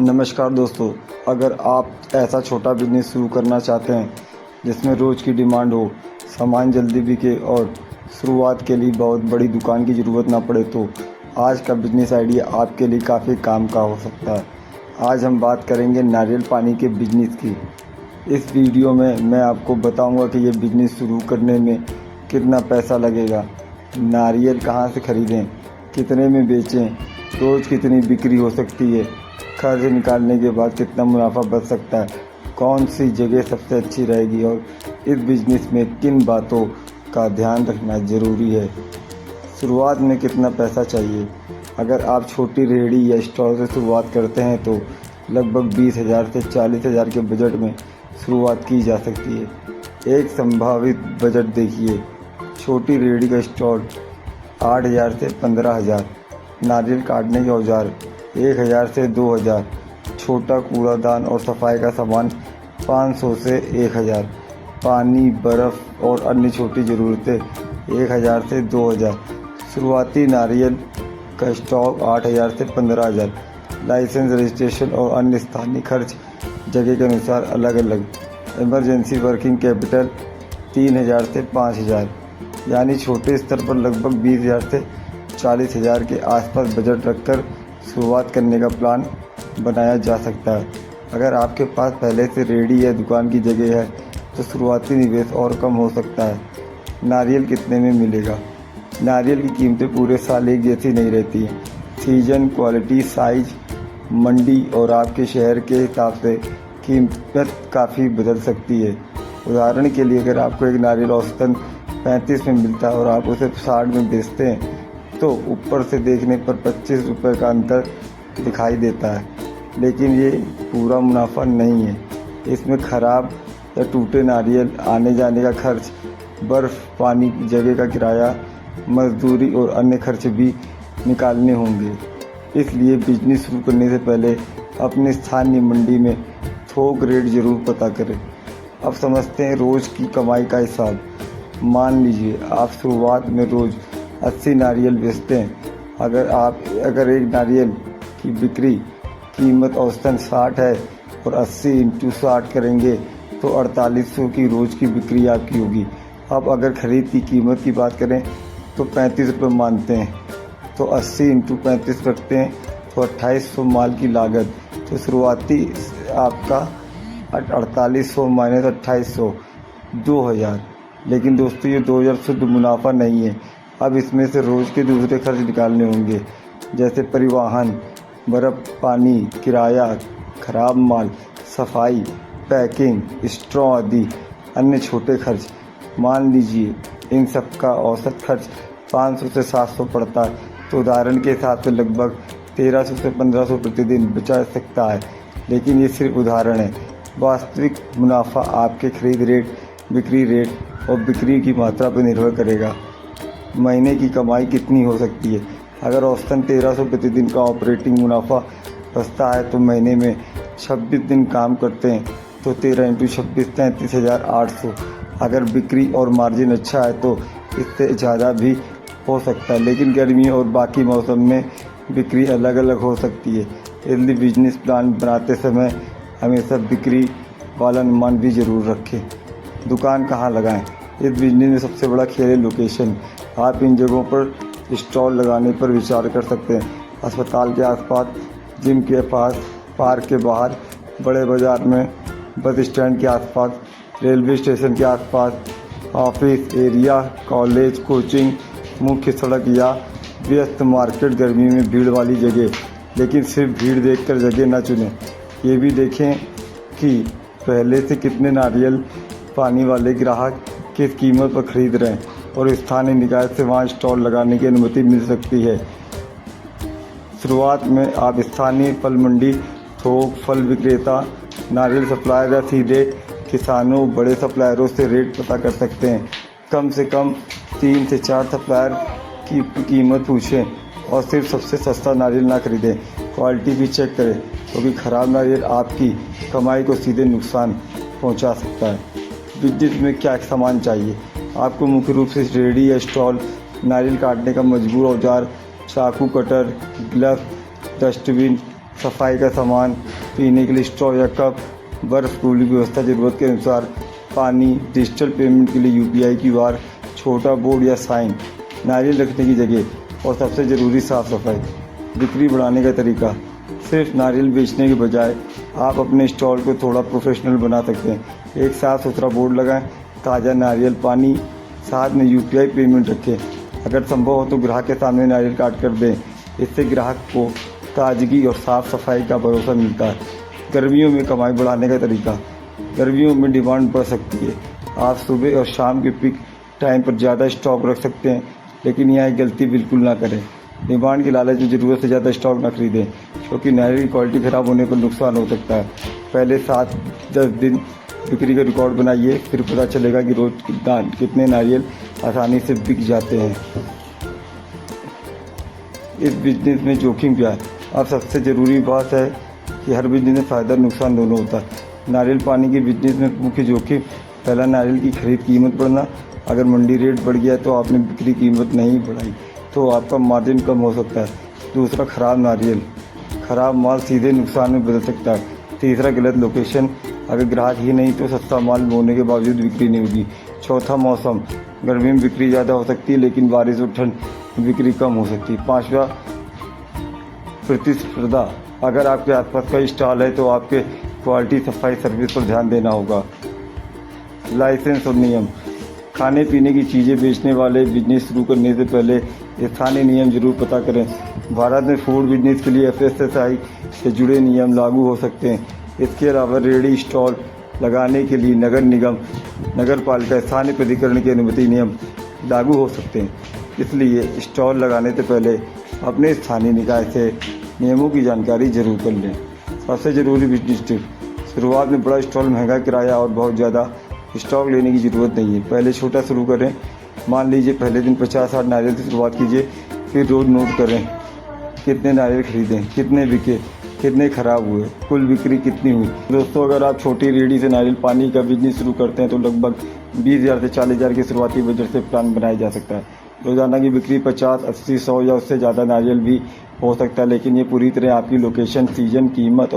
नमस्कार दोस्तों, अगर आप ऐसा छोटा बिजनेस शुरू करना चाहते हैं जिसमें रोज़ की डिमांड हो, सामान जल्दी बिके और शुरुआत के लिए बहुत बड़ी दुकान की ज़रूरत ना पड़े, तो आज का बिजनेस आइडिया आपके लिए काफ़ी काम का हो सकता है। आज हम बात करेंगे नारियल पानी के बिजनेस की। इस वीडियो में मैं आपको बताऊंगा कि ये बिजनेस शुरू करने में कितना पैसा लगेगा, नारियल कहाँ से ख़रीदें, कितने में बेचें, रोज़ कितनी बिक्री हो सकती है, खर्च निकालने के बाद कितना मुनाफा बच सकता है, कौन सी जगह सबसे अच्छी रहेगी और इस बिज़नेस में किन बातों का ध्यान रखना ज़रूरी है। शुरुआत में कितना पैसा चाहिए। अगर आप छोटी रेहड़ी या स्टॉल से शुरुआत करते हैं तो लगभग 20,000 से 40,000 के बजट में शुरुआत की जा सकती है। एक संभावित बजट देखिए। छोटी रेहड़ी का स्टॉल 8,000 से 15,000, नारियल काटने के औजार 1,000 से 2,000, छोटा कूड़ादान और सफाई का सामान 500 से 1,000, पानी, बर्फ़ और अन्य छोटी ज़रूरतें 1,000 से 2,000, शुरुआती नारियल का स्टॉक 8,000 से 15,000, लाइसेंस, रजिस्ट्रेशन और अन्य स्थानीय खर्च जगह के अनुसार अलग अलग। इमरजेंसी वर्किंग कैपिटल 3,000 से 5,000, यानी छोटे स्तर पर लगभग 20,000 से 40,000 के आसपास बजट रखकर शुरुआत करने का प्लान बनाया जा सकता है। अगर आपके पास पहले से रेडी या दुकान की जगह है तो शुरुआती निवेश और कम हो सकता है। नारियल कितने में मिलेगा। नारियल की कीमतें पूरे साल एक जैसी नहीं रहती हैं। सीजन, क्वालिटी, साइज, मंडी और आपके शहर के हिसाब से कीमत काफ़ी बदल सकती है। उदाहरण के लिए, अगर आपको एक नारियल औसतन 35 में मिलता है और आप उसे 60 में बेचते हैं तो ऊपर से देखने पर 25 रुपये का अंतर दिखाई देता है, लेकिन ये पूरा मुनाफा नहीं है। इसमें ख़राब या टूटे नारियल, आने जाने का खर्च, बर्फ़, पानी, जगह का किराया, मजदूरी और अन्य खर्च भी निकालने होंगे। इसलिए बिजनेस शुरू करने से पहले अपनी स्थानीय मंडी में थोक रेट ज़रूर पता करें। अब समझते हैं रोज़ की कमाई का हिसाब। मान लीजिए आप शुरुआत में रोज़ 80 नारियल बेचते हैं। अगर एक नारियल की बिक्री कीमत औसतन 60 है और 80 × 60 करेंगे तो 4800 की रोज़ की बिक्री आपकी होगी। अब अगर ख़रीद की कीमत की बात करें तो 35 रुपये मानते हैं, तो 80 × 35 रखते हैं तो 2800 माल की लागत। तो शुरुआती आपका 4800 माइनस 2800 2000। लेकिन दोस्तों, ये 2000 शुद्ध मुनाफा नहीं है। अब इसमें से रोज़ के दूसरे खर्च निकालने होंगे, जैसे परिवहन, बर्फ़, पानी, किराया, खराब माल, सफाई, पैकिंग, स्ट्रॉ आदि अन्य छोटे खर्च। मान लीजिए इन सब का औसत खर्च 500 से 700 पड़ता है, तो उदाहरण के हिसाब से लगभग 1300 से 1500 प्रतिदिन बचा सकता है। लेकिन ये सिर्फ उदाहरण है। वास्तविक मुनाफा आपके खरीद रेट, बिक्री रेट और बिक्री की मात्रा पर निर्भर करेगा। महीने की कमाई कितनी हो सकती है। अगर औसतन 1300 प्रतिदिन का ऑपरेटिंग मुनाफा बचता है तो महीने में 26 दिन काम करते हैं तो 13 × 26 33,800। अगर बिक्री और मार्जिन अच्छा है तो इससे ज़्यादा भी हो सकता है, लेकिन गर्मी और बाकी मौसम में बिक्री अलग अलग हो सकती है। इसलिए बिजनेस प्लान बनाते समय हमेशा बिक्री वाला अनुमान भी ज़रूर रखें। दुकान कहाँ लगाएं। इस बिजनेस में सबसे बड़ा खेल है लोकेशन। आप इन जगहों पर स्टॉल लगाने पर विचार कर सकते हैं। अस्पताल के आसपास, जिम के पास, पार्क के बाहर, बड़े बाज़ार में, बस स्टैंड के आसपास, रेलवे स्टेशन के आसपास, ऑफिस एरिया, कॉलेज, कोचिंग, मुख्य सड़क या व्यस्त मार्केट। गर्मी में भीड़ वाली जगह, लेकिन सिर्फ भीड़ देखकर जगह न चुनें। ये भी देखें कि पहले से कितने नारियल पानी वाले ग्राहक किस कीमत पर खरीद रहे हैं और स्थानीय निकाय से वहाँ स्टॉल लगाने की अनुमति मिल सकती है। शुरुआत में आप स्थानीय फल मंडी, थोक फल विक्रेता, नारियल सप्लायर या सीधे किसानों, बड़े सप्लायरों से रेट पता कर सकते हैं। कम से कम 3 से 4 सप्लायर की कीमत पूछें और सिर्फ सबसे सस्ता नारियल ना खरीदें। क्वालिटी भी चेक करें, क्योंकि ख़राब नारियल आपकी कमाई को सीधे नुकसान पहुंचा सकता है। बिजनेस में क्या सामान चाहिए। आपको मुख्य रूप से रेडी या स्टॉल, नारियल काटने का मजबूर औजार, चाकू, कटर, ग्लव, डस्टबिन, सफाई का सामान, पीने के लिए स्ट्रॉ या कप, बर्फ, कूलिंग व्यवस्था, ज़रूरत के अनुसार पानी, डिजिटल पेमेंट के लिए UPI QR, छोटा बोर्ड या साइन, नारियल रखने की जगह और सबसे ज़रूरी साफ़ सफाई। बिक्री बढ़ाने का तरीका, सिर्फ नारियल बेचने के बजाय आप अपने स्टॉल को थोड़ा प्रोफेशनल बना सकते हैं। एक साफ़ सुथरा बोर्ड लगाएं, ताज़ा नारियल पानी, साथ में UPI पेमेंट रखें। अगर संभव हो तो ग्राहक के सामने नारियल काट कर दें। इससे ग्राहक को ताजगी और साफ़ सफाई का भरोसा मिलता है। गर्मियों में कमाई बढ़ाने का तरीका, गर्मियों में डिमांड बढ़ सकती है। आप सुबह और शाम के पीक टाइम पर ज़्यादा स्टॉक रख सकते हैं, लेकिन यह गलती बिल्कुल ना करें। डिमांड की लालच में ज़रूरत से ज़्यादा स्टॉक न खरीदें, क्योंकि नारियल की क्वालिटी ख़राब होने पर नुकसान हो सकता है। पहले 7-10 दिन बिक्री का रिकॉर्ड बनाइए, फिर पता चलेगा कि रोज़ कितने नारियल आसानी से बिक जाते हैं। इस बिजनेस में जोखिम क्या है? अब सबसे ज़रूरी बात है कि हर बिजनेस में फ़ायदा नुकसान दोनों होता है। नारियल पानी के बिजनेस में मुख्य जोखिम, पहला, नारियल की खरीद कीमत बढ़ना। अगर मंडी रेट बढ़ गया तो आपने बिक्री कीमत नहीं बढ़ाई तो आपका मार्जिन कम हो सकता है। दूसरा, ख़राब नारियल, ख़राब माल सीधे नुकसान में बदल सकता है। तीसरा, गलत लोकेशन, अगर ग्राहक ही नहीं तो सस्ता माल होने के बावजूद बिक्री नहीं होगी। चौथा, मौसम, गर्मी में बिक्री ज़्यादा हो सकती है लेकिन बारिश और ठंड में बिक्री कम हो सकती है। पाँचवा, प्रतिस्पर्धा, अगर आपके आसपास का स्टॉल है तो आपके क्वालिटी, सफाई, सर्विस पर ध्यान देना होगा। लाइसेंस और नियम, खाने पीने की चीज़ें बेचने वाले बिजनेस शुरू करने से पहले स्थानीय नियम जरूर पता करें। भारत में फूड बिजनेस के लिए FSSAI से जुड़े नियम लागू हो सकते हैं। इसके अलावा रेडी स्टॉल लगाने के लिए नगर निगम, नगर पालिका, स्थानीय प्राधिकरण की अनुमति नियम लागू हो सकते हैं। इसलिए स्टॉल लगाने से पहले अपने स्थानीय निकाय से नियमों की जानकारी जरूर कर लें। सबसे ज़रूरी बिजनेस टिप, शुरुआत में बड़ा स्टॉल, महंगा किराया और बहुत ज़्यादा स्टॉक लेने की ज़रूरत नहीं है। पहले छोटा शुरू करें। मान लीजिए पहले दिन 50-60 नारियल से शुरुआत कीजिए, फिर रोज़ नोट करें कितने नारियल खरीदें, कितने बिके, कितने ख़राब हुए, कुल बिक्री कितनी हुई। दोस्तों, अगर आप छोटी रेडी से नारियल पानी का बिजनेस शुरू करते हैं तो लगभग 20,000 से 40,000 के शुरुआती बजट से प्लान बनाया जा सकता है। रोज़ाना की बिक्री 50, 80, 100 या उससे ज़्यादा नारियल भी हो सकता है, लेकिन ये पूरी तरह आपकी लोकेशन, सीजन, कीमत और